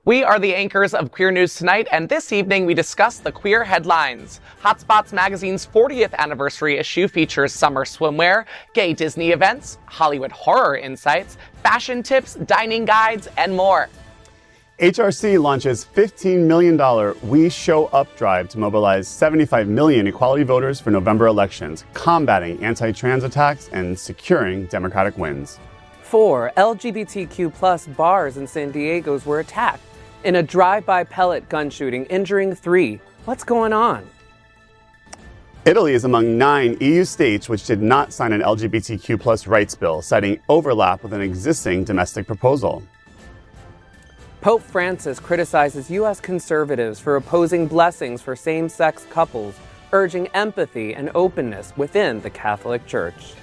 We are the anchors of Queer News Tonight, and this evening we discuss the queer headlines. HOTspots magazine's 40th anniversary issue features summer swimwear, gay Disney events, Hollywood horror insights, fashion tips, dining guides, and more. HRC launches $15 million We Show Up drive to mobilize 75 million equality voters for November elections, combating anti-trans attacks and securing Democratic wins. 4 LGBTQ+ bars in San Diego were attacked in a drive-by pellet gun shooting, injuring 3. What's going on? Italy is among 9 EU states which did not sign an LGBTQ+ rights bill, citing overlap with an existing domestic proposal. Pope Francis criticizes U.S. conservatives for opposing blessings for same-sex couples, urging empathy and openness within the Catholic Church.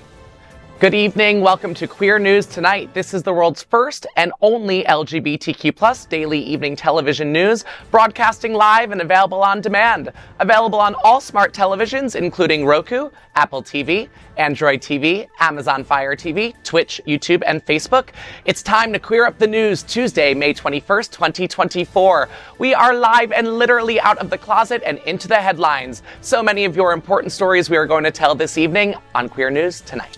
Good evening. Welcome to Queer News Tonight. This is the world's first and only LGBTQ+ daily evening television news, broadcasting live and available on demand. Available on all smart televisions, including Roku, Apple TV, Android TV, Amazon Fire TV, Twitch, YouTube, and Facebook. It's time to queer up the news, Tuesday, May 21st, 2024. We are live and literally out of the closet and into the headlines. So many of your important stories we are going to tell this evening on Queer News Tonight.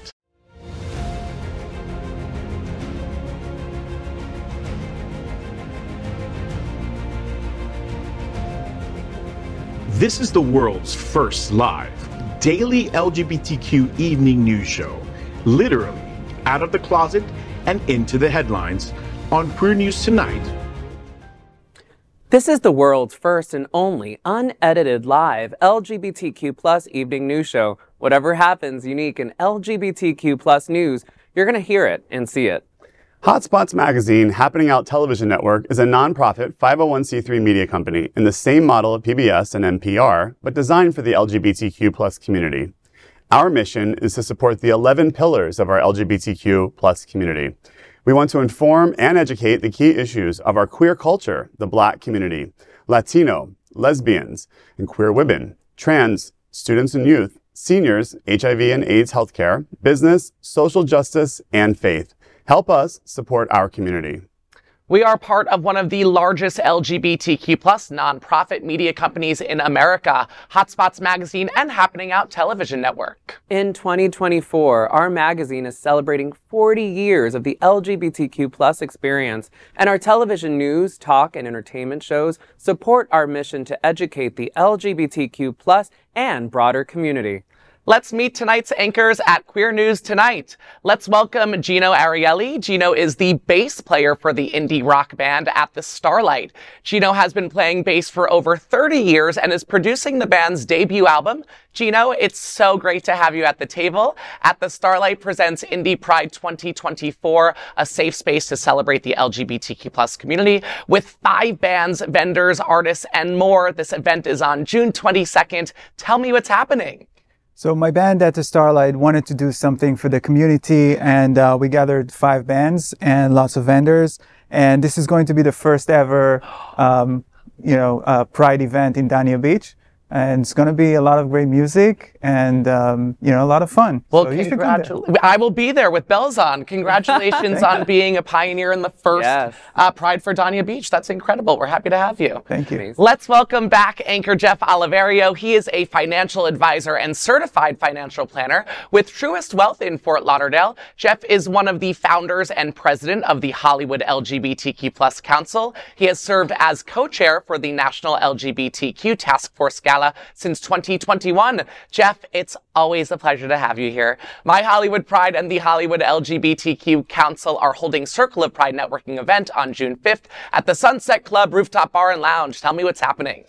This is the world's first live daily LGBTQ evening news show, literally out of the closet and into the headlines on Queer News Tonight. This is the world's first and only unedited live LGBTQ+ evening news show. Whatever happens unique in LGBTQ+ news, you're going to hear it and see it. HOTspots Magazine, Happening Out Television Network, is a nonprofit 501c3 media company in the same model of PBS and NPR, but designed for the LGBTQ+ community. Our mission is to support the 11 pillars of our LGBTQ+ community. We want to inform and educate the key issues of our queer culture, the Black community, Latino, lesbians, and queer women, trans, students and youth, seniors, HIV and AIDS healthcare, business, social justice, and faith. Help us support our community. We are part of one of the largest LGBTQ+ nonprofit media companies in America, HOTspots Magazine and Happening Out Television Network. In 2024, our magazine is celebrating 40 years of the LGBTQ+ experience, and our television news, talk, and entertainment shows support our mission to educate the LGBTQ+ and broader community. Let's meet tonight's anchors at Queer News Tonight. Let's welcome Jino Arielly. Jino is the bass player for the indie rock band At the Starlight. Jino has been playing bass for over 30 years and is producing the band's debut album. Jino, it's so great to have you at the table. At the Starlight presents Indie Pride 2024, a safe space to celebrate the LGBTQ+ community with 5 bands, vendors, artists, and more. This event is on June 22nd. Tell me what's happening. So my band At the Starlight wanted to do something for the community, and we gathered 5 bands and lots of vendors. And this is going to be the first ever, Pride event in Dania Beach. And it's going to be a lot of great music and, a lot of fun. Well, so congratulations. I will be there with bells on. Congratulations on being a pioneer in the first Pride for Dania Beach. That's incredible. We're happy to have you. Thank you. Let's welcome back anchor Jeff Oliverio. He is a financial advisor and certified financial planner with Truist Wealth in Fort Lauderdale. Jeff is one of the founders and president of the Hollywood LGBTQ+ Council. He has served as co-chair for the National LGBTQ Task Force Gala since 2021. Jeff, it's always a pleasure to have you here. My Hollywood Pride and the Hollywood LGBTQ Council are holding Circle of Pride networking event on June 5th at the Sunset Club Rooftop Bar and Lounge. Tell me what's happening.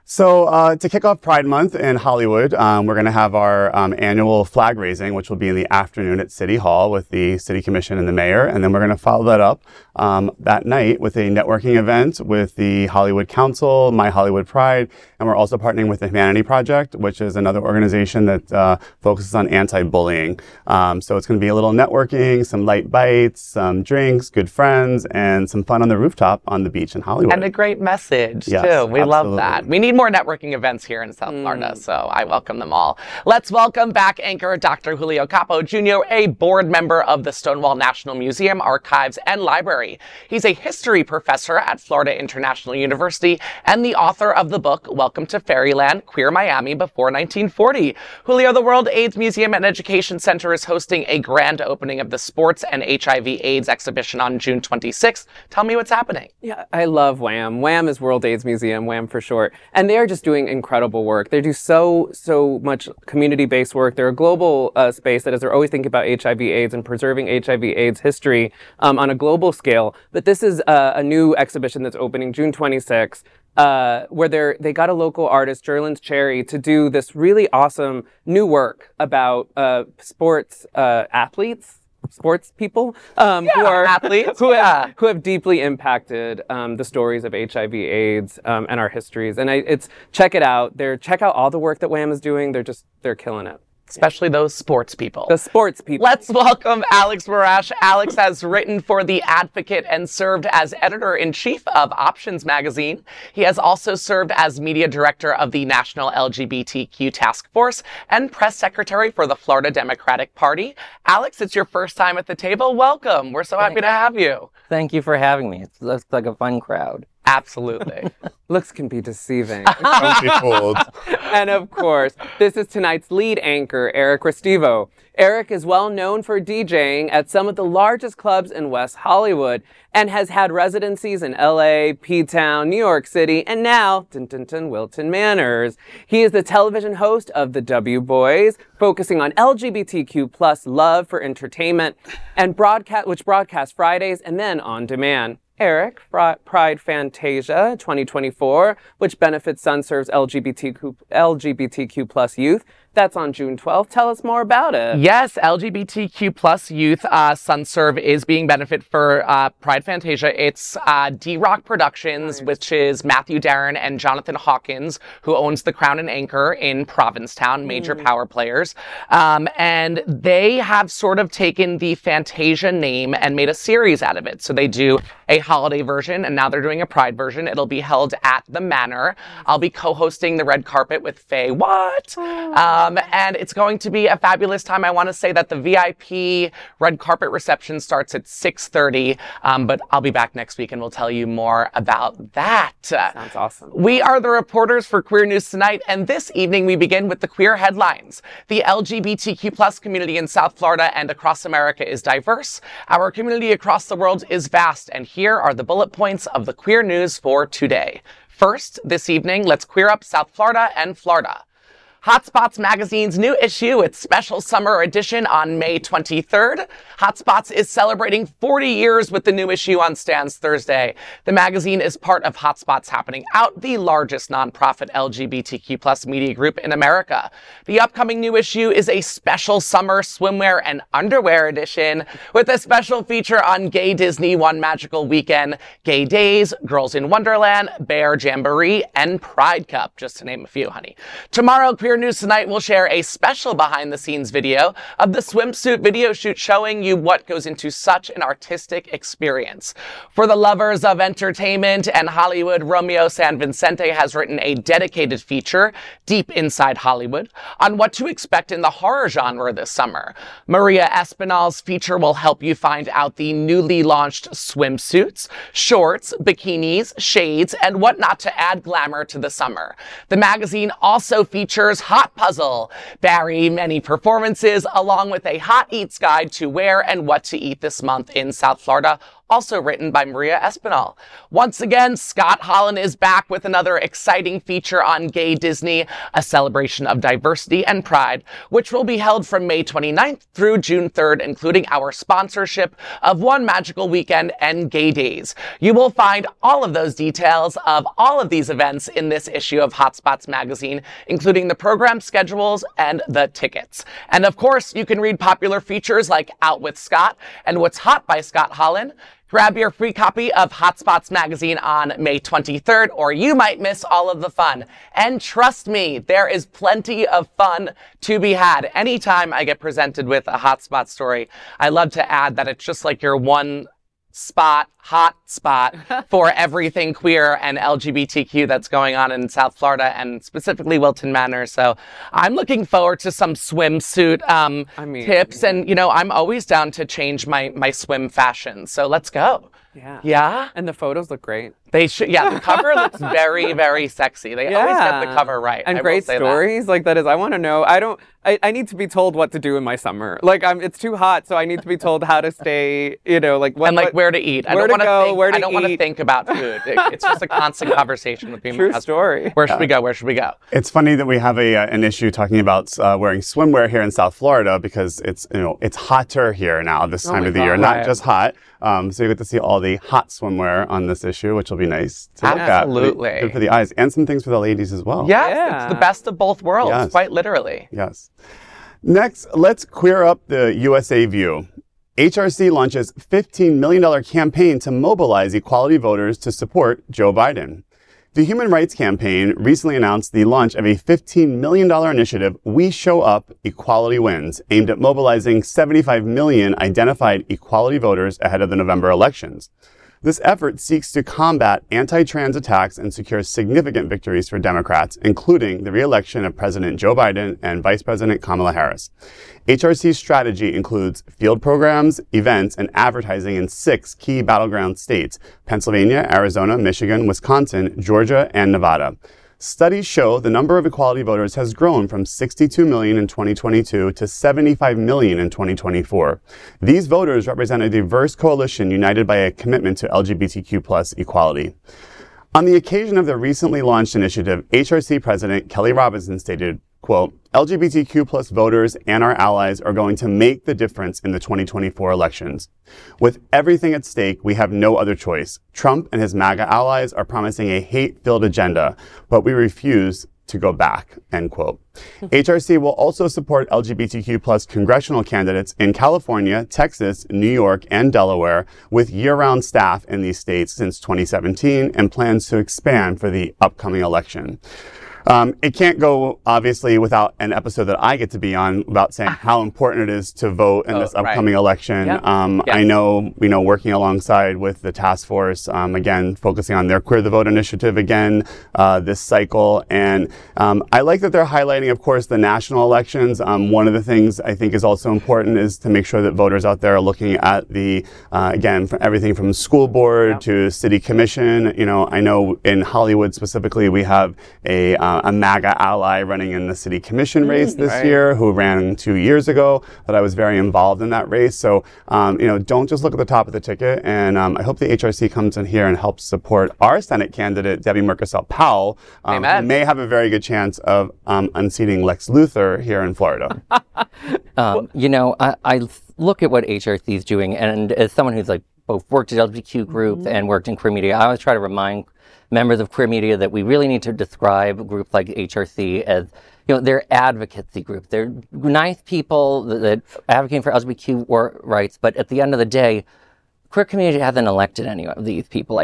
So to kick off Pride Month in Hollywood, we're going to have our annual flag raising, which will be in the afternoon at City Hall with the City Commission and the Mayor. And then we're going to follow that up that night with a networking event with the Hollywood Council, My Hollywood Pride. And we're also partnering with the Humanity Project, which is another organization that focuses on anti-bullying. So it's going to be a little networking, some light bites, some drinks, good friends, and some fun on the rooftop on the beach in Hollywood. And a great message, yes, too. We love absolutely. that. We need need more networking events here in South Florida, so I welcome them all. Let's welcome back anchor Dr. Julio Capo Jr., a board member of the Stonewall National Museum, Archives, and Library. He's a history professor at Florida International University and the author of the book, Welcome to Fairyland, Queer Miami Before 1940. Julio, the World AIDS Museum and Education Center is hosting a grand opening of the Sports and HIV/AIDS exhibition on June 26th. Tell me what's happening. Yeah, I love WAM. WAM is World AIDS Museum, WAM for short. And they are just doing incredible work. They do so much community-based work. They're a global space that is, they're always thinking about HIV/AIDS and preserving HIV/AIDS history on a global scale. But this is a new exhibition that's opening June 26th. Where they got a local artist, Jerlin's Cherry, to do this really awesome new work about sports athletes. Sports people who are athletes who have deeply impacted the stories of HIV/AIDS and our histories. And check it out. Check out all the work that WAM is doing. They're killing it. Especially those sports people. The sports people. Let's welcome Alex Morash. Alex has written for The Advocate and served as editor-in-chief of Options magazine. He has also served as media director of the National LGBTQ Task Force and press secretary for the Florida Democratic Party. Alex, it's your first time at the table. Welcome. We're so happy to have you. Thank you for having me. It looks like a fun crowd. Absolutely. Looks can be deceiving. Don't be fooled. And of course, this is tonight's lead anchor, Eric Restivo. Eric is well known for DJing at some of the largest clubs in West Hollywood and has had residencies in LA, P-Town, New York City, and now, Wilton Manors. He is the television host of The W Boys, focusing on LGBTQ plus love for entertainment, and which broadcasts Fridays and then on demand. Eric, Pride Fantasia 2024, which benefits Sun Serves LGBTQ plus youth. That's on June 12th. Tell us more about it. Yes, LGBTQ plus youth SunServe is being benefit for Pride Fantasia. It's D-Rock Productions, which is Matthew Darren and Jonathan Hawkins, who owns the Crown and Anchor in Provincetown, major power players. And they have sort of taken the Fantasia name and made a series out of it. So they do a holiday version, and now they're doing a Pride version. It'll be held at the Manor. I'll be co-hosting the red carpet with Faye Watt. And it's going to be a fabulous time. I want to say that the VIP red carpet reception starts at 6:30, but I'll be back next week and we'll tell you more about that. Sounds awesome. We are the reporters for Queer News Tonight, and this evening we begin with the queer headlines. The LGBTQ plus community in South Florida and across America is diverse. Our community across the world is vast, and here are the bullet points of the queer news for today. First, this evening, let's queer up South Florida and Florida. HOTspots magazine's new issue, its special summer edition on May 23rd. HOTspots is celebrating 40 years with the new issue on Stands Thursday. The magazine is part of HOTspots Happening Out, the largest nonprofit LGBTQ plus media group in America. The upcoming new issue is a special summer swimwear and underwear edition with a special feature on Gay Disney One Magical Weekend, Gay Days, Girls in Wonderland, Bear Jamboree, and Pride Cup, just to name a few, honey. Tomorrow, Queer News Tonight will share a special behind-the-scenes video of the swimsuit video shoot showing you what goes into such an artistic experience. For the lovers of entertainment and Hollywood, Romeo San Vicente has written a dedicated feature, Deep Inside Hollywood, on what to expect in the horror genre this summer. Maria Espinal's feature will help you find out the newly launched swimsuits, shorts, bikinis, shades, and what not to add glamour to the summer. The magazine also features Hot Puzzle, Barry many performances, along with a hot eats guide to where and what to eat this month in South Florida, also written by Maria Espinal. Once again, Scott Holland is back with another exciting feature on Gay Disney, a celebration of diversity and pride, which will be held from May 29th through June 3rd, including our sponsorship of One Magical Weekend and Gay Days. You will find all of those details of all of these events in this issue of HOTspots magazine, including the program schedules and the tickets. And of course, you can read popular features like Out with Scott and What's Hot by Scott Holland. Grab your free copy of HOTspots magazine on May 23rd, or you might miss all of the fun. And trust me, there is plenty of fun to be had. Anytime I get presented with a HOTspot story, I love to add that it's just like your one hot spot for everything queer and LGBTQ that's going on in South Florida and specifically Wilton Manor. So I'm looking forward to some swimsuit tips. And, you know, I'm always down to change my swim fashion. So let's go. Yeah. Yeah? And the photos look great. They should. Yeah, the cover looks very, very sexy. They always get the cover right. And I great will say stories. Like that is, I want to know. I need to be told what to do in my summer. Like it's too hot, so I need to be told how to stay, you know, like what, and like where to eat. Where to go, where to eat. I don't want to think about food. It's just a constant conversation with me. True story. Where should we go? Where should we go? It's funny that we have an issue talking about wearing swimwear here in South Florida because it's hotter here now this time of the year, not just hot. So you get to see all the hot swimwear on this issue, which will be nice to look at. Absolutely. Good for the eyes, and some things for the ladies as well. Yes, it's the best of both worlds, quite literally. Yes. Next, let's queer up the USA view. HRC launches $15 million campaign to mobilize equality voters to support Joe Biden. The Human Rights Campaign recently announced the launch of a $15 million initiative, We Show Up, Equality Wins, aimed at mobilizing 75 million identified equality voters ahead of the November elections. This effort seeks to combat anti-trans attacks and secure significant victories for Democrats, including the re-election of President Joe Biden and Vice President Kamala Harris. HRC's strategy includes field programs, events, and advertising in 6 key battleground states: Pennsylvania, Arizona, Michigan, Wisconsin, Georgia, and Nevada. Studies show the number of equality voters has grown from 62 million in 2022 to 75 million in 2024. These voters represent a diverse coalition united by a commitment to LGBTQ+ equality. On the occasion of the recently launched initiative, HRC President Kelly Robinson stated, quote, LGBTQ+ voters and our allies are going to make the difference in the 2024 elections. With everything at stake, we have no other choice. Trump and his MAGA allies are promising a hate-filled agenda, but we refuse to go back, end quote. HRC will also support LGBTQ+ congressional candidates in California, Texas, New York, and Delaware with year-round staff in these states since 2017 and plans to expand for the upcoming election. It can't go, obviously, without an episode that I get to be on about saying how important it is to vote in this upcoming election. Yep. I know, working alongside with the task force, again, focusing on their Queer the Vote initiative again, this cycle. And I like that they're highlighting, of course, the national elections. One of the things I think is also important is to make sure that voters out there are looking at the, again, from everything from school board to city commission. I know in Hollywood specifically, we have a MAGA ally running in the city commission race this year who ran 2 years ago, that I was very involved in that race. So, don't just look at the top of the ticket. And I hope the HRC comes in here and helps support our Senate candidate, Debbie Murkosel-Powell, who may have a very good chance of unseating Lex Luthor here in Florida. I look at what HRC is doing, and as someone who's both worked at LGBTQ groups and worked in queer media, I always try to remind members of queer media that we really need to describe a group like HRC as, they're advocacy groups. They're nice people that advocate for LGBTQ rights, but at the end of the day, queer community hasn't elected any of these people.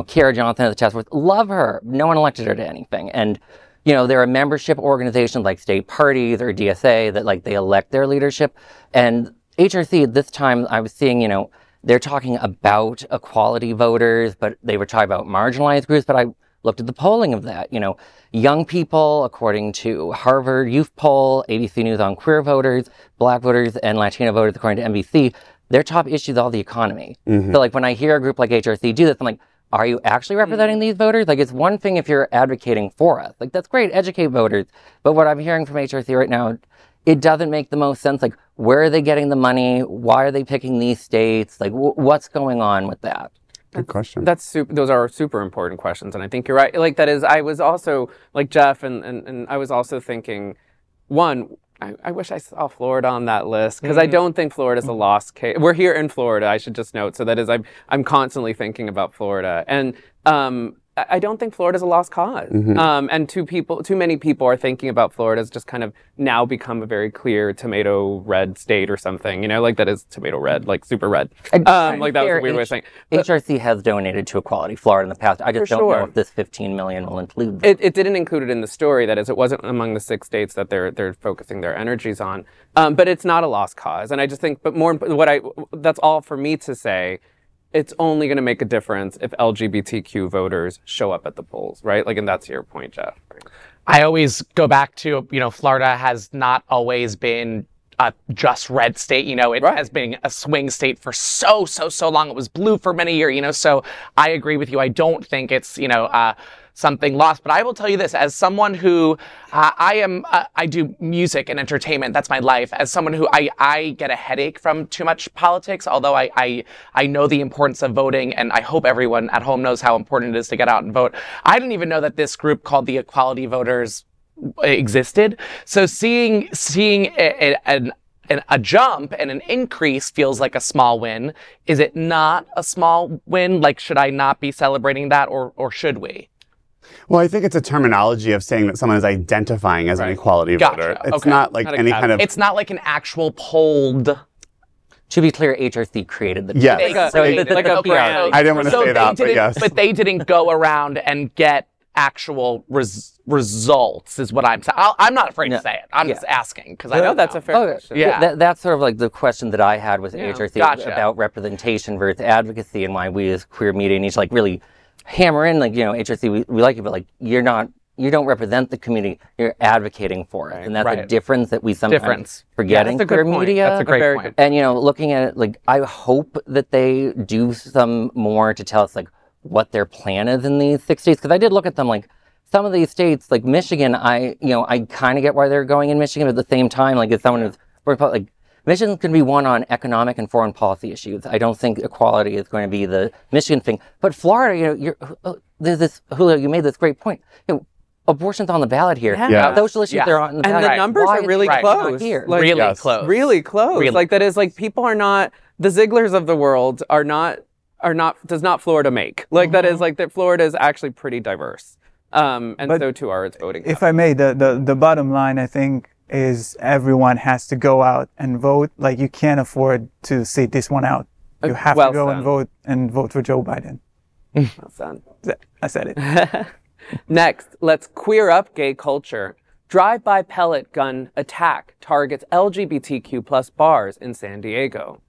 Kara Johnson at the task force, love her. No one elected her to anything. And, there are membership organizations like state parties or DSA that they elect their leadership. And HRC at this time, I was seeing, they're talking about equality voters, but they were talking about marginalized groups. But I looked at the polling of that. Young people, according to Harvard Youth Poll, ABC News on queer voters, Black voters, and Latino voters, according to NBC, their top issue is all the economy. So when I hear a group like HRC do this, I'm like, are you actually representing these voters? It's one thing if you're advocating for us. That's great, educate voters. But what I'm hearing from HRC right now, it doesn't make the most sense. Where are they getting the money? Why are they picking these states? What's going on with that? Good question. Those are super important questions, and I think you're right. That is, I was also like Jeff, and I was also thinking, one, I wish I saw Florida on that list, because I don't think Florida's a lost case. We're here in Florida, I should just note. So that is, I'm constantly thinking about Florida, and I don't think Florida's a lost cause. And too many people are thinking about Florida as just kind of now become a very clear tomato red state or something, that is tomato red, super red. That was a weird way of saying. HRC has donated to Equality Florida in the past. I just don't know if this 15 million will include that. It didn't include it in the story. That is, it wasn't among the 6 states that they're focusing their energies on. But it's not a lost cause. And I just think, that's all for me to say. it's only going to make a difference if LGBTQ voters show up at the polls, right? Like, and that's your point, Jeff. Right? I always go back to, Florida has not always been a just red state. It has been a swing state for so long. It was blue for many years, so I agree with you. I don't think it's, something lost. But I will tell you this, as someone who I do music and entertainment, that's my life. As someone who I get a headache from too much politics, although I know the importance of voting, and I hope everyone at home knows how important it is to get out and vote. I didn't even know that this group called the Equality Voters existed. So seeing a jump and an increase feels like a small win. Is it not a small win? Like, should I not be celebrating that, or should we? Well, I think it's a terminology of saying that someone is identifying as an equality voter. It's not like any kind of... It's not like an actual polled... To be clear, HRC created the... Yes. Like a brand. I didn't want to say that, but yes. But they didn't go around and get actual results, is what I'm saying. I'm not afraid to say it. I'm just asking, because I know that's a fair question. Yeah. That's sort of like the question that I had with HRC about representation versus advocacy, and why we as queer media need to like really hammer in, like, HRC, we like it, but like you don't represent the community, you're advocating for it. And that's a difference that we sometimes forget in queer media. That's a great point. And, looking at it, like, I hope that they do some more to tell us, like, what their plan is in these 6 states. Because I did look at them, like, some of these states, like Michigan, I kind of get why they're going in Michigan, but at the same time, like, as someone who's, like, Michigan's going to be won on economic and foreign policy issues. I don't think equality is going to be the Michigan thing. But Florida, there's this, Julio, you made this great point. Abortion's on the ballot here. Yeah. Social issues they're on the ballot. And the numbers are really close. Here? Like, really close. Really close. Really. Like, that is, like, people are not, the Zieglers of the world does not Florida make. Like, that is, like, that Florida is actually pretty diverse. And so too are its voting. If I may, the bottom line, I think, is everyone has to go out and vote. Like, you can't afford to sit this one out. You have to go and vote for Joe Biden. Well said. I said it. Next, let's queer up gay culture. Drive-by pellet gun attack targets LGBTQ plus bars in San Diego.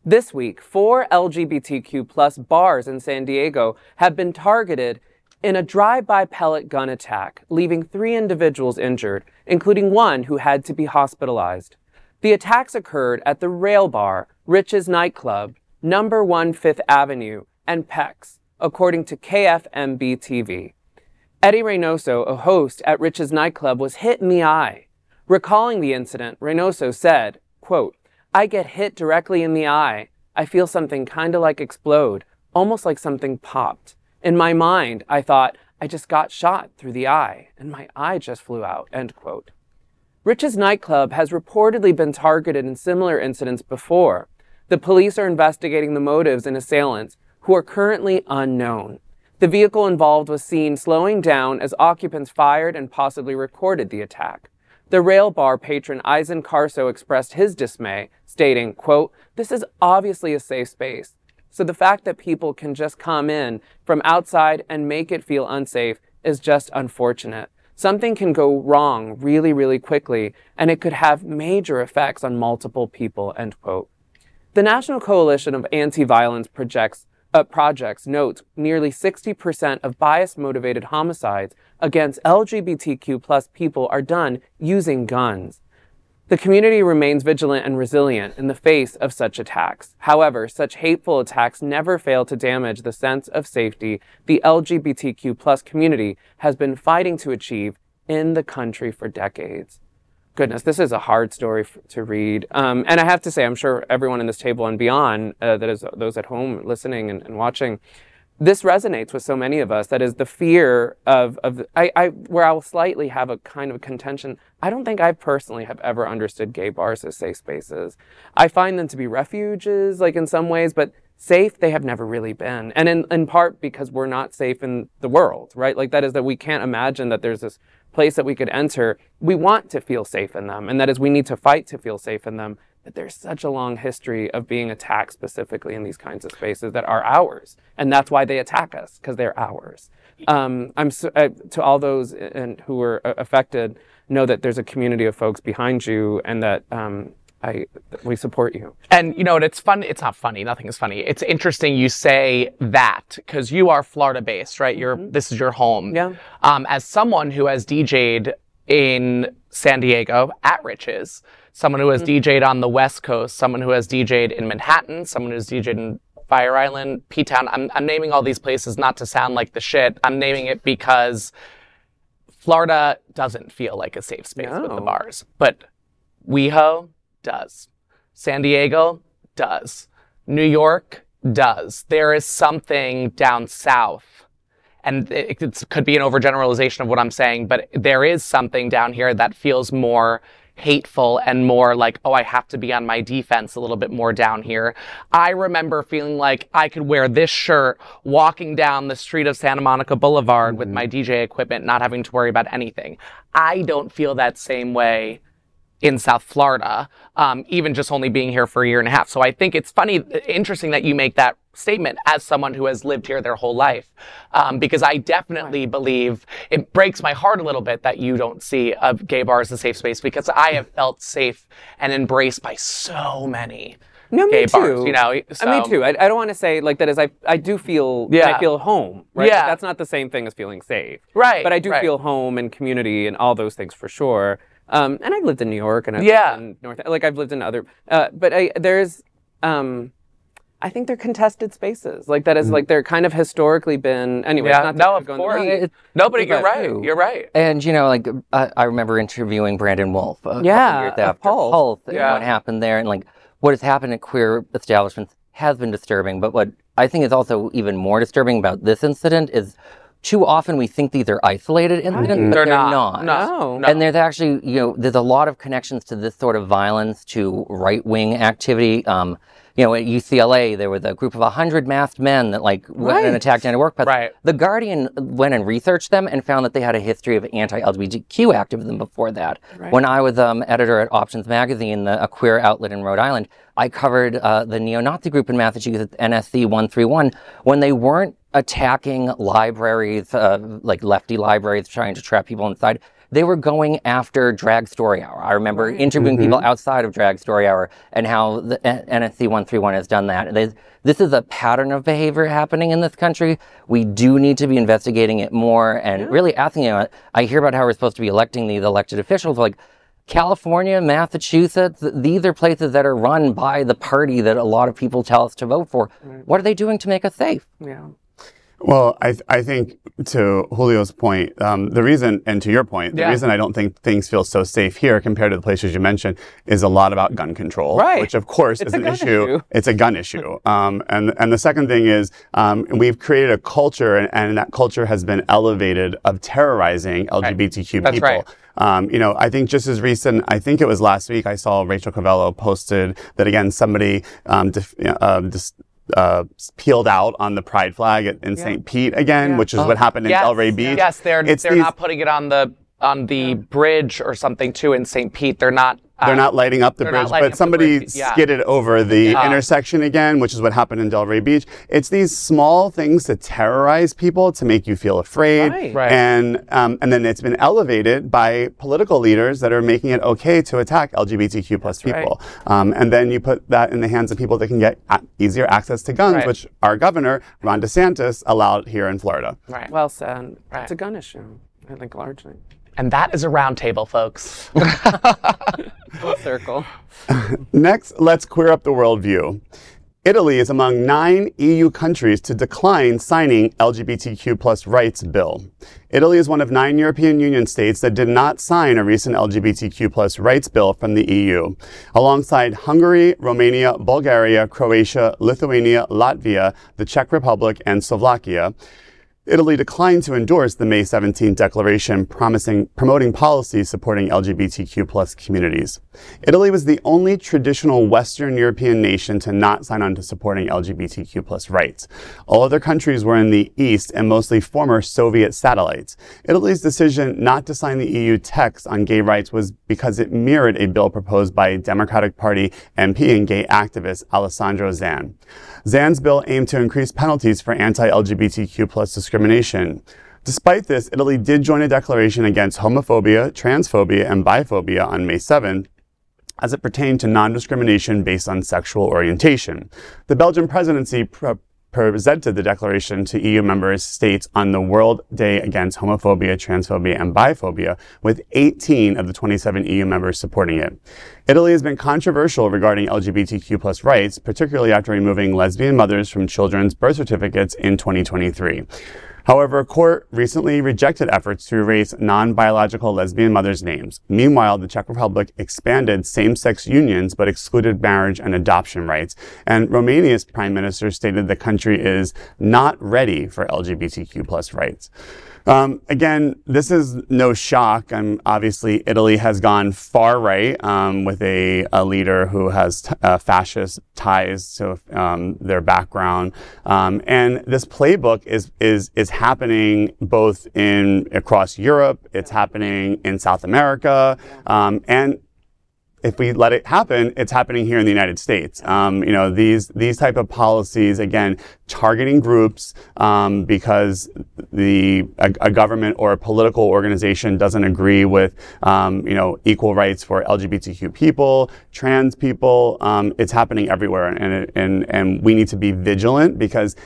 This week, 4 LGBTQ plus bars in San Diego have been targeted in a drive-by pellet gun attack, leaving 3 individuals injured, including one who had to be hospitalized. The attacks occurred at the Rail Bar, Rich's Nightclub, number 1 Fifth Avenue, and Peck's, according to KFMB-TV. Eddie Reynoso, a host at Rich's Nightclub, was hit in the eye. Recalling the incident, Reynoso said, quote, "I get hit directly in the eye. I feel something kind of like explode, almost like something popped. In my mind, I thought, I just got shot through the eye, and my eye just flew out," end quote. Rich's Nightclub has reportedly been targeted in similar incidents before. The police are investigating the motives in assailants, who are currently unknown. The vehicle involved was seen slowing down as occupants fired and possibly recorded the attack. The Rail Bar patron Eisen Carso expressed his dismay, stating, quote, "This is obviously a safe space. So the fact that people can just come in from outside and make it feel unsafe is just unfortunate. Something can go wrong really, really quickly, and it could have major effects on multiple people," end quote. The National Coalition of Anti-Violence Projects notes nearly 60% of bias-motivated homicides against LGBTQ plus people are done using guns. The community remains vigilant and resilient in the face of such attacks. However, such hateful attacks never fail to damage the sense of safety the LGBTQ plus community has been fighting to achieve in the country for decades. Goodness, this is a hard story to read. And I have to say, I'm sure everyone in this table and beyond, that is those at home listening and watching, this resonates with so many of us. That is the fear where I will slightly have a kind of contention. I don't think I personally have ever understood gay bars as safe spaces. I find them to be refuges, like in some ways, but safe they have never really been. And in part because we're not safe in the world, right? Like that is that we can't imagine that there's this place that we could enter. We want to feel safe in them, and that is we need to fight to feel safe in them. But there's such a long history of being attacked specifically in these kinds of spaces that are ours, and that's why they attack us, because they're ours. To all those who were affected, know that there's a community of folks behind you, and that we support you. And you know, it's fun. It's not funny. Nothing is funny. It's interesting you say that because you are Florida based, right? This is your home. Yeah. As someone who has DJ'd in San Diego at Rich's, someone who has DJ'd on the West Coast, someone who has DJ'd in Manhattan, someone who's DJ'd in Fire Island, P-Town. I'm naming all these places not to sound like the shit. I'm naming it because Florida doesn't feel like a safe space with the bars, but WeHo does. San Diego does. New York does. There is something down south, and it could be an overgeneralization of what I'm saying, but there is something down here that feels more hateful and more like, oh, I have to be on my defense a little bit more down here. I remember feeling like I could wear this shirt walking down the street of Santa Monica Boulevard with my DJ equipment, not having to worry about anything. I don't feel that same way in South Florida, even just only being here for a year and a half. So I think it's interesting that you make that statement as someone who has lived here their whole life, because I definitely believe it breaks my heart a little bit that you don't see a gay bar as a safe space, because I have felt safe and embraced by so many gay bars, you know. So. Me too. I don't want to say like that as I do feel, I feel home, right? Yeah. That's not the same thing as feeling safe. Right. But I do feel home and community and all those things for sure. And I've lived in New York and I've lived in North, like I've lived in other, but I think they're contested spaces. Like that is like they're kind of historically been, anyway. Yeah, no, of course. No, but you're right. You're right. And, you know, like I remember interviewing Brandon Wolf a couple years after Pulse and what happened there. And like what has happened at queer establishments has been disturbing. But what I think is also even more disturbing about this incident is too often we think these are isolated incidents, but they're not. No. And there's actually, you know, there's a lot of connections to this sort of violence, to right-wing activity. You know, at UCLA, there was a group of 100 masked men that like went and attacked anti-work. Right. The Guardian went and researched them and found that they had a history of anti-LGBTQ activism before that. Right. When I was editor at Options Magazine, a queer outlet in Rhode Island, I covered the neo-Nazi group in Massachusetts, NSC 131, when they weren't attacking libraries, like lefty libraries, trying to trap people inside. They were going after Drag Story Hour. I remember interviewing people outside of Drag Story Hour and how the NSC 131 has done that. This is a pattern of behavior happening in this country. We do need to be investigating it more and really asking, you know, I hear about how we're supposed to be electing these elected officials, like California, Massachusetts, these are places that are run by the party that a lot of people tell us to vote for. What are they doing to make us safe? Yeah. Well, I think to Julio's point, the reason, and to your point, the reason I don't think things feel so safe here compared to the places you mentioned is a lot about gun control, which of course is an issue. It's a gun issue. And the second thing is, we've created a culture, and that culture has been elevated of terrorizing LGBTQ people. You know, I think just as recent, I think it was last week, I saw Rachel Covello posted that again, somebody, peeled out on the pride flag in St. Pete again, which is what happened in Delray Beach. Yes, they're not putting it on the bridge or something too in St. Pete. They're not lighting up the bridge, but somebody skidded over the intersection again, which is what happened in Delray Beach. It's these small things to terrorize people, to make you feel afraid. And then it's been elevated by political leaders that are making it okay to attack LGBTQ plus people. And then you put that in the hands of people that can get easier access to guns, which our governor, Ron DeSantis, allowed here in Florida. Well said. It's a gun issue, I think, largely. And that is a round table, folks. Full circle. Next, let's queer up the worldview. Italy is among 9 EU countries to decline signing LGBTQ plus rights bill. Italy is one of 9 European Union states that did not sign a recent LGBTQ plus rights bill from the EU. Alongside Hungary, Romania, Bulgaria, Croatia, Lithuania, Latvia, the Czech Republic, and Slovakia, Italy declined to endorse the May 17 declaration promoting policies supporting LGBTQ plus communities. Italy was the only traditional Western European nation to not sign on to supporting LGBTQ plus rights. All other countries were in the East and mostly former Soviet satellites. Italy's decision not to sign the EU text on gay rights was because it mirrored a bill proposed by Democratic Party MP and gay activist Alessandro Zan. Zan's bill aimed to increase penalties for anti-LGBTQ plus discrimination. Despite this, Italy did join a declaration against homophobia, transphobia, and biphobia on May 7, as it pertained to non-discrimination based on sexual orientation. The Belgian presidency presented the declaration to EU member states on the World Day Against Homophobia, Transphobia, and Biphobia, with 18 of the 27 EU members supporting it. Italy has been controversial regarding LGBTQ+ rights, particularly after removing lesbian mothers from children's birth certificates in 2023. However, a court recently rejected efforts to erase non-biological lesbian mothers' names. Meanwhile, the Czech Republic expanded same-sex unions but excluded marriage and adoption rights. And Romania's prime minister stated the country is not ready for LGBTQ+ rights. Again, this is no shock. Obviously, Italy has gone far right with a leader who has fascist ties to their background, and this playbook is happening both across Europe. It's happening in South America, and if we let it happen, it's happening here in the United States. These type of policies, again, targeting groups because a government or a political organization doesn't agree with equal rights for LGBTQ people, trans people. It's happening everywhere, and we need to be vigilant because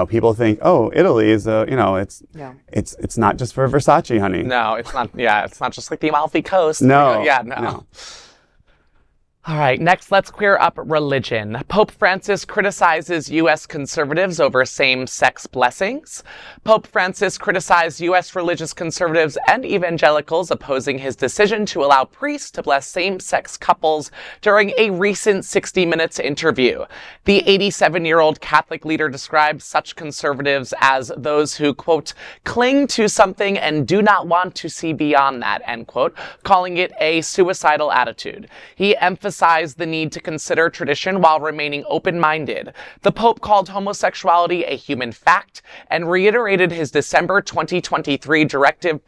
people think, oh, Italy is it's not just for Versace, honey. No, it's not. Yeah, it's not just like the Amalfi Coast. No. No. All right, next, let's queer up religion. Pope Francis criticizes U.S. conservatives over same-sex blessings. Pope Francis criticized U.S. religious conservatives and evangelicals opposing his decision to allow priests to bless same-sex couples during a recent 60 Minutes interview. The 87-year-old Catholic leader described such conservatives as those who, quote, cling to something and do not want to see beyond that, end quote, calling it a suicidal attitude. He emphasized the need to consider tradition while remaining open-minded. The Pope called homosexuality a human fact and reiterated his December 2023 directive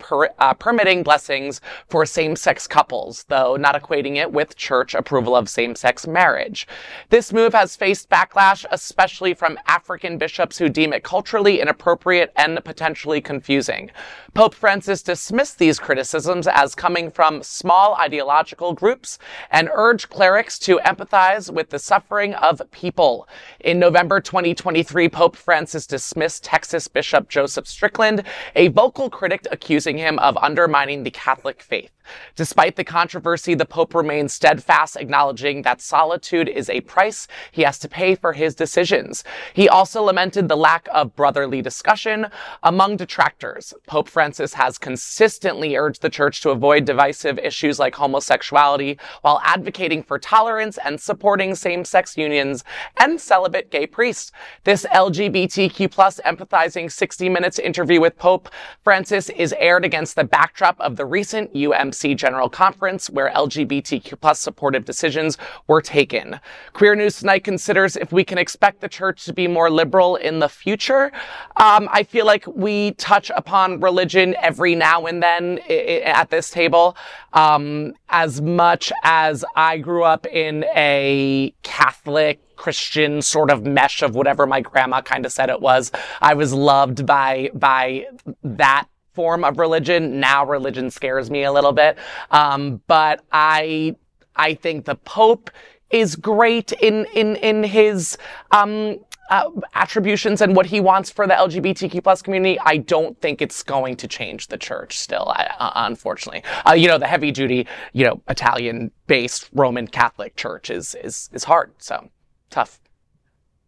permitting blessings for same-sex couples, though not equating it with church approval of same-sex marriage. This move has faced backlash, especially from African bishops who deem it culturally inappropriate and potentially confusing. Pope Francis dismissed these criticisms as coming from small ideological groups and urged clerics to empathize with the suffering of people. In November 2023, Pope Francis dismissed Texas Bishop Joseph Strickland, a vocal critic accusing him of undermining the Catholic faith. Despite the controversy, the Pope remains steadfast, acknowledging that solitude is a price he has to pay for his decisions. He also lamented the lack of brotherly discussion among detractors. Pope Francis has consistently urged the Church to avoid divisive issues like homosexuality while advocating for tolerance and supporting same-sex unions and celibate gay priests. This LGBTQ+ empathizing 60 Minutes interview with Pope Francis is aired against the backdrop of the recent UMC General Conference, where LGBTQ+ supportive decisions were taken. Queer News Tonight considers if we can expect the church to be more liberal in the future. I feel like we touch upon religion every now and then at this table. As much as I grew up in a Catholic Christian sort of mesh of whatever my grandma kind of said it was, I was loved by that form of religion. Now religion scares me a little bit. But I think the Pope is great in his attributions and what he wants for the LGBTQ+ community. I don't think it's going to change the church still, unfortunately. The heavy duty, Italian-based Roman Catholic church is hard. So tough.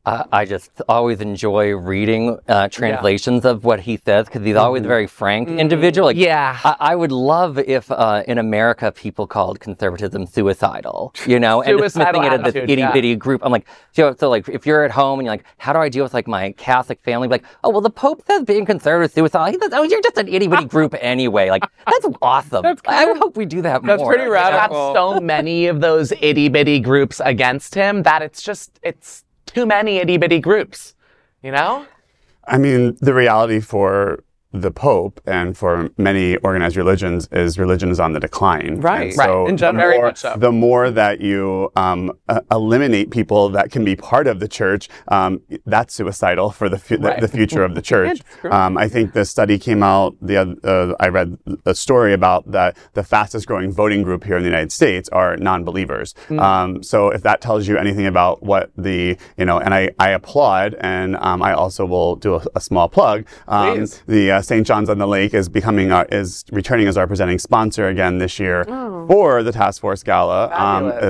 I just always enjoy reading translations of what he says because he's always a very frank individual. I would love if in America people called conservatism suicidal, and dismissing it as this itty-bitty group. I'm like, so like if you're at home and you're like, how do I deal with like my Catholic family? Like, oh, well, the Pope says being conservative is suicidal. He says, oh, you're just an itty-bitty group anyway. Like, that's awesome. I hope we do that more. That's pretty radical. Got so many of those itty-bitty groups against him that it's too many itty-bitty groups, I mean, the reality for the Pope and for many organized religions religion is on the decline. Right. And so In general, very much so. the more that you eliminate people that can be part of the church, that's suicidal for the future of the church. I think the study came out, I read a story about that the fastest growing voting group here in the United States are non-believers. So if that tells you anything about what and I applaud, and I also will do a small plug. The St. John's on the Lake is returning as our presenting sponsor again this year for the Task Force Gala,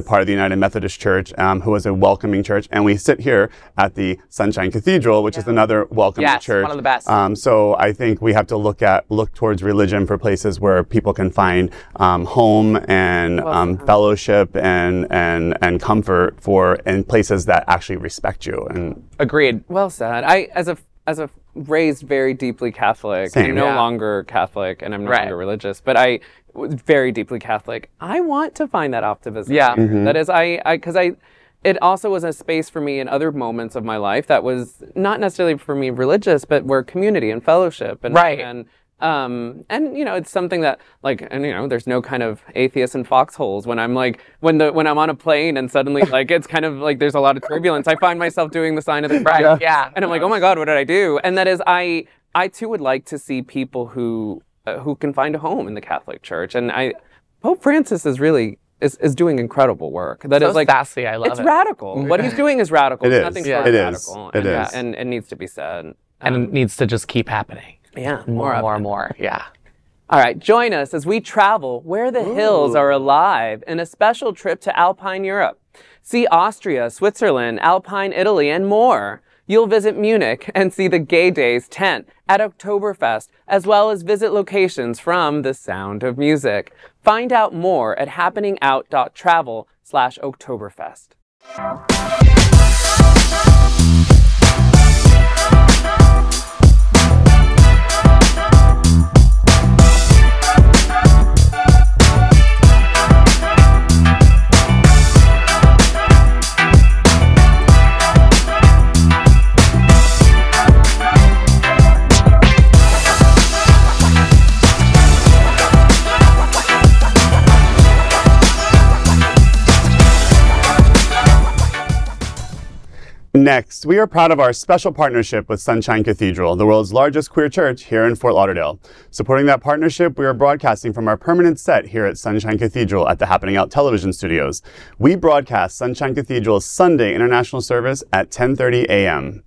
part of the United Methodist Church, who is a welcoming church. And we sit here at the Sunshine Cathedral, which is another welcoming church. One of the best. So I think we have to look towards religion for places where people can find home and fellowship and comfort in places that actually respect you. And agreed. Well said. I, as a raised very deeply Catholic, I'm no longer Catholic and I'm no longer religious, but I was very deeply Catholic. I want to find that optimism. Yeah. That is, it also was a space for me in other moments of my life that was not necessarily for me religious, but where community and fellowship and it's something that there's no kind of atheists in foxholes when I'm when I'm on a plane and suddenly it's kind of like there's a lot of turbulence. I find myself doing the sign of the cross. And I'm like, oh my God, what did I do? And that is, I too would like to see people who can find a home in the Catholic Church. And Pope Francis is really is doing incredible work. That is sassy. I love it. It's radical. What he's doing is radical. It's nothing short of radical. It is. And it needs to be said. And it needs to just keep happening. Yeah, more. Yeah. All right, join us as we travel where the hills are alive in a special trip to Alpine Europe. See Austria, Switzerland, Alpine Italy, and more. You'll visit Munich and see the Gay Days tent at Oktoberfest, as well as visit locations from The Sound of Music. Find out more at happeningout.travel/Oktoberfest. Next, we are proud of our special partnership with Sunshine Cathedral, the world's largest queer church here in Fort Lauderdale. Supporting that partnership, we are broadcasting from our permanent set here at Sunshine Cathedral at the Happening Out television studios. We broadcast Sunshine Cathedral's Sunday international service at 10:30 a.m.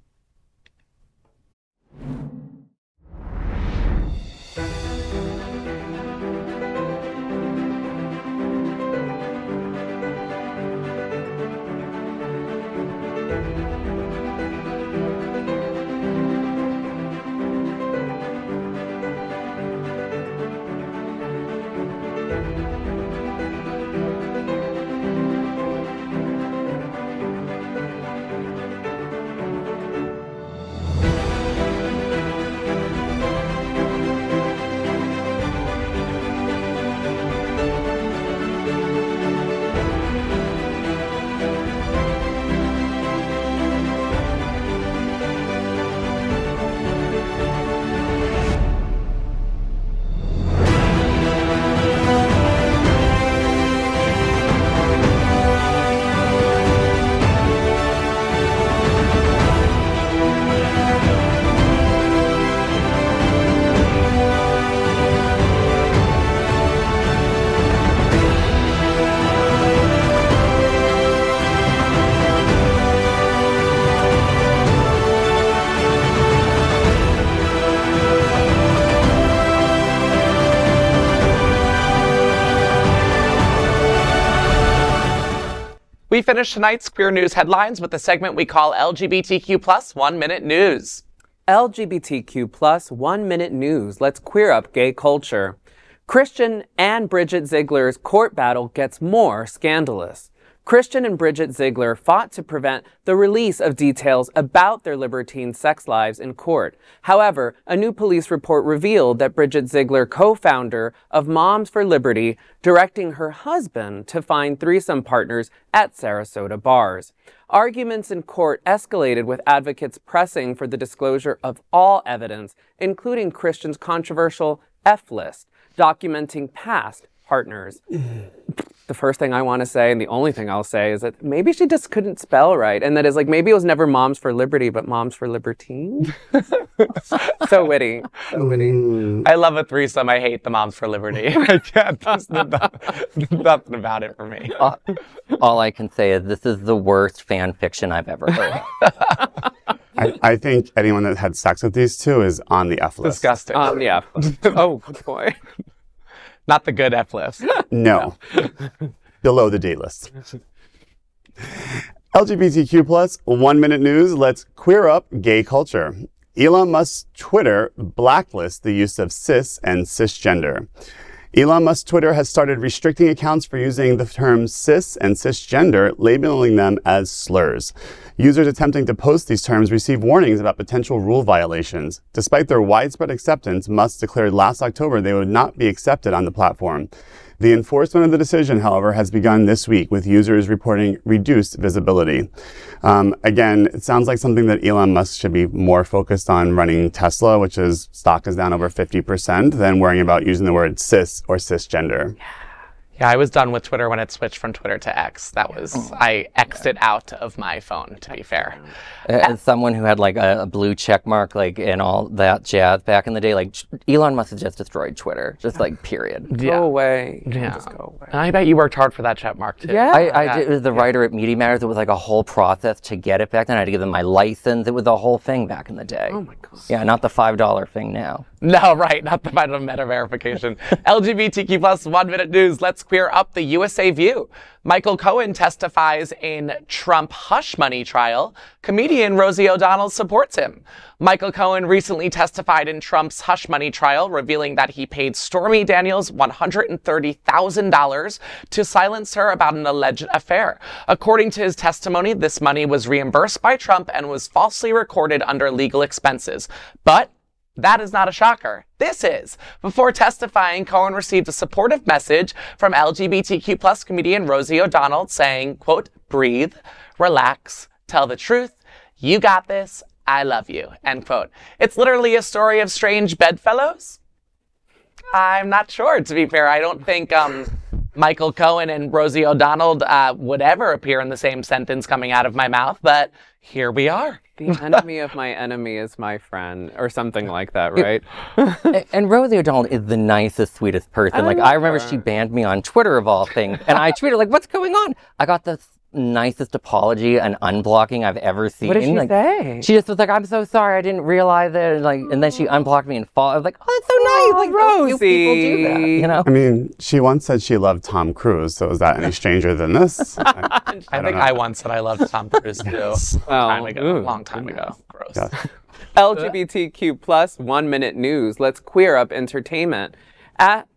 We finish tonight's Queer News headlines with the segment we call LGBTQ+ 1 Minute News. LGBTQ+ 1 Minute News. Let's queer up gay culture. Christian and Bridget Ziegler's court battle gets more scandalous. Christian and Bridget Ziegler fought to prevent the release of details about their libertine sex lives in court. However, a new police report revealed that Bridget Ziegler, co-founder of Moms for Liberty, directing her husband to find threesome partners at Sarasota bars. Arguments in court escalated with advocates pressing for the disclosure of all evidence, including Christian's controversial F-list, documenting past partners. The first thing I want to say, and the only thing I'll say, is that maybe she just couldn't spell right. And that is like, maybe it was never Moms for Liberty, but Moms for Libertine. So witty. So witty. I love a threesome. I hate the Moms for Liberty. I can't. There's nothing about it for me. All I can say is this is the worst fan fiction I've ever heard. I think anyone that had sex with these two is on the F list. Disgusting. Yeah. Oh, good boy. Not the good F list. No. Below the date list. LGBTQ plus 1 minute news. Let's queer up gay culture. Elon Musk's Twitter blacklists the use of cis and cisgender. Elon Musk's Twitter has started restricting accounts for using the terms cis and cisgender, labeling them as slurs. Users attempting to post these terms receive warnings about potential rule violations. Despite their widespread acceptance, Musk declared last October they would not be accepted on the platform. The enforcement of the decision, however, has begun this week, with users reporting reduced visibility. Again, it sounds like something that Elon Musk should be more focused on running Tesla, which is stock is down over 50%, than worrying about using the word cis or cisgender. Yeah, I was done with Twitter when it switched from Twitter to X. That was, I X'd it out of my phone, to be fair. As someone who had like a blue check mark, like, and all that jazz back in the day, like Elon Musk has just destroyed Twitter, just like period. Yeah. Go away. Yeah. Just go away. And I bet you worked hard for that check mark, too. Yeah. I did, as the writer at Media Matters, it was like a whole process to get it back then. I had to give them my license. It was a whole thing back in the day. Oh my God. Yeah, not the $5 thing now. No, right, not the final meta verification. LGBTQ plus 1 minute news. Let's queer up the USA View. Michael Cohen testifies in Trump hush money trial. Comedian Rosie O'Donnell supports him. Michael Cohen recently testified in Trump's hush money trial, revealing that he paid Stormy Daniels $130,000 to silence her about an alleged affair. According to his testimony, this money was reimbursed by Trump and was falsely recorded under legal expenses. But that is not a shocker. This is. Before testifying, Cohen received a supportive message from LGBTQ plus comedian Rosie O'Donnell saying, quote, breathe, relax, tell the truth, you got this, I love you, end quote. It's literally a story of strange bedfellows? I'm not sure, to be fair. I don't think Michael Cohen and Rosie O'Donnell would ever appear in the same sentence coming out of my mouth, but here we are. The enemy of my enemy is my friend, or something like that, right? And Rosie O'Donnell is the nicest, sweetest person. I remember she banned me on Twitter of all things, and I tweeted like, "What's going on?" I got the nicest apology and unblocking I've ever seen. What did she say? She just was like, "I'm so sorry, I didn't realize it." And then she unblocked me and I was like, "Oh, that's so nice!" Like, Rosie. Few people do that, you know. I mean, she once said she loved Tom Cruise, so is that any stranger than this? I think I once said I loved Tom Cruise too. Long time ago. Gross. Yeah. LGBTQ plus 1 minute news. Let's queer up entertainment. Asher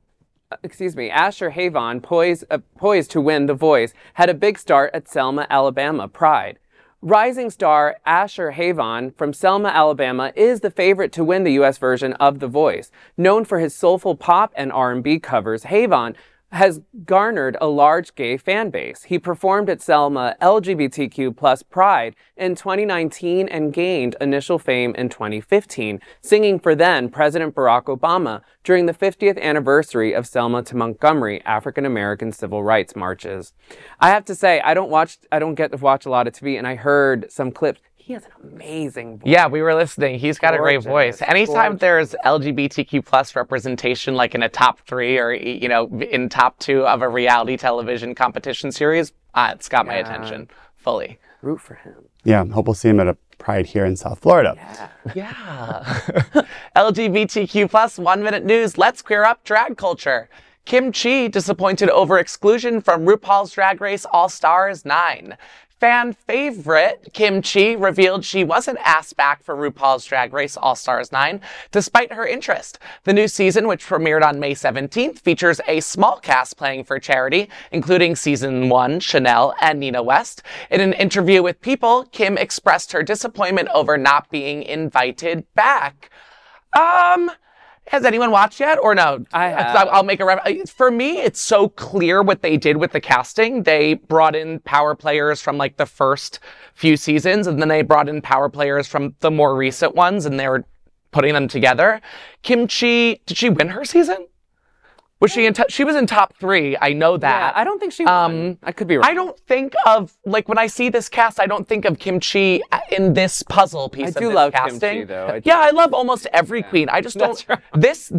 HaVon, poised to win The Voice, had a big start at Selma, Alabama Pride. Rising star Asher HaVon from Selma, Alabama is the favorite to win the U.S. version of The Voice. Known for his soulful pop and R&B covers, HaVon has garnered a large gay fan base. He performed at Selma LGBTQ plus Pride in 2019 and gained initial fame in 2015, singing for then President Barack Obama during the 50th anniversary of Selma to Montgomery African-American civil rights marches. I have to say, I don't get to watch a lot of TV, and I heard some clips. He has an amazing voice. Yeah, we were listening. He's got a great voice. Anytime there's LGBTQ plus representation, like in a top 3 or, you know, in top 2 of a reality television competition series, it's got my attention fully. Root for him. Yeah, hope we'll see him at a Pride here in South Florida. Yeah. LGBTQ plus 1 minute news. Let's queer up drag culture. Kim Chi disappointed over exclusion from RuPaul's Drag Race All Stars 9. Fan favorite Kim Chi revealed she wasn't asked back for RuPaul's Drag Race All-Stars 9, despite her interest. The new season, which premiered on May 17th, features a small cast playing for charity, including Season 1, Chanel, and Nina West. In an interview with People, Kim expressed her disappointment over not being invited back. Has anyone watched yet or no? I have. I'll make a for me, it's so clear what they did with the casting. They brought in power players from like the first few seasons, and then they brought in power players from the more recent ones, and they were putting them together. Kim Chi, did she win her season? Was she in? She was in top 3. I know that. Yeah, I don't think she won. I could be wrong. I don't think of like when I see this cast, I don't think of Kim Chi in this puzzle piece. I do of this love casting. Kim Chi though. Yeah, I love almost every queen. I just don't. Right. This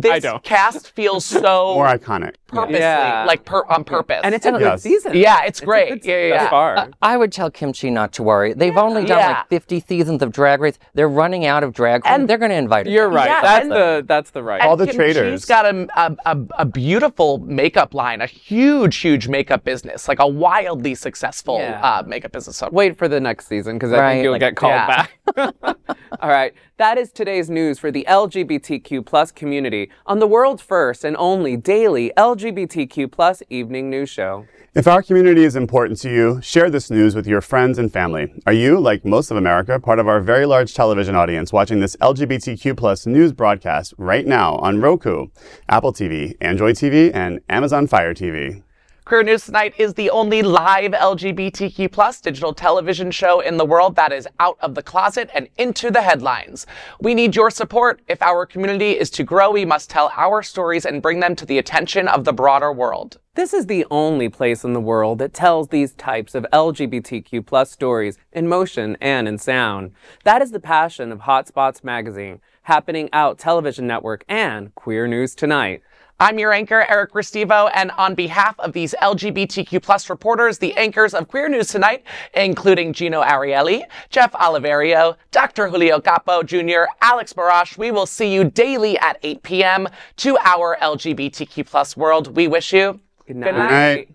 cast feels so More iconic. purposely, Yeah. like on purpose. And it's a good season. Yeah, it's a great. good Yeah. thus far. I would tell Kim Chi not to worry. They've only done like 50 seasons of Drag Race. They're running out of drag queens. They're going to invite her. You're right. Yeah, that's the right. All the Kim traitors. Chi's got a beautiful makeup line, a huge makeup business, like a wildly successful makeup business. So Wait for the next season because I think you'll get called back. All right. That is today's news for the LGBTQ plus community on the world's first and only daily LGBTQ plus evening news show. If our community is important to you, share this news with your friends and family. Are you, like most of America, part of our very large television audience watching this LGBTQ plus news broadcast right now on Roku, Apple TV, Android TV, and Amazon Fire TV? Queer News Tonight is the only live LGBTQ plus digital television show in the world that is out of the closet and into the headlines. We need your support. If our community is to grow, we must tell our stories and bring them to the attention of the broader world. This is the only place in the world that tells these types of LGBTQ plus stories in motion and in sound. That is the passion of HOTspots magazine, Happening Out television network, and Queer News Tonight. I'm your anchor, Eric Restivo, and on behalf of these LGBTQ plus reporters, the anchors of Queer News Tonight, including Jino Arielly, Jeff Oliverio, Dr. Julio Capo Jr., Alex Morash, we will see you daily at 8 p.m. to our LGBTQ plus world. We wish you Good night. Good night.